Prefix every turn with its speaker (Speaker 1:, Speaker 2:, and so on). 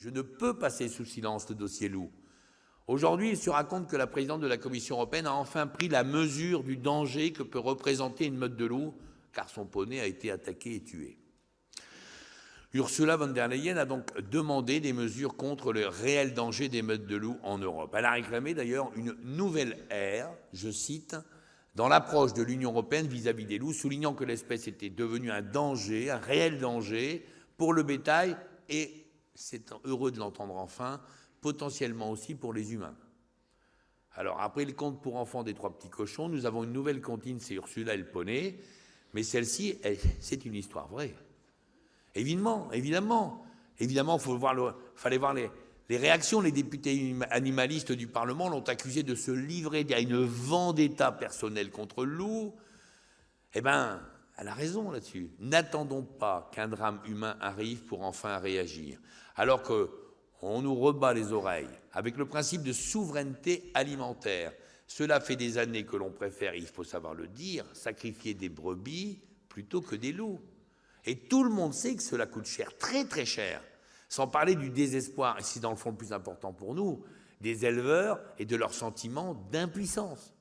Speaker 1: Je ne peux passer sous silence le dossier loup. Aujourd'hui, il se raconte que la présidente de la Commission européenne a enfin pris la mesure du danger que peut représenter une meute de loups, car son poney a été attaqué et tué. Ursula von der Leyen a donc demandé des mesures contre le réel danger des meutes de loups en Europe. Elle a réclamé d'ailleurs une nouvelle ère, je cite, dans l'approche de l'Union européenne vis-à-vis des loups, soulignant que l'espèce était devenue un danger, un réel danger pour le bétail et, c'est heureux de l'entendre enfin, potentiellement aussi pour les humains. Alors après le conte pour enfants des 3 petits cochons, nous avons une nouvelle comptine, c'est Ursula et le poney, mais celle-ci, c'est une histoire vraie. Évidemment, fallait voir les réactions. Les députés animalistes du Parlement l'ont accusé de se livrer à une vendetta personnelle contre le loup. Eh bien, elle a raison là-dessus. N'attendons pas qu'un drame humain arrive pour enfin réagir. Alors qu'on nous rebat les oreilles avec le principe de souveraineté alimentaire. Cela fait des années que l'on préfère, il faut savoir le dire, sacrifier des brebis plutôt que des loups. Et tout le monde sait que cela coûte cher, très très cher. Sans parler du désespoir, et c'est dans le fond le plus important pour nous, des éleveurs et de leur sentiment d'impuissance.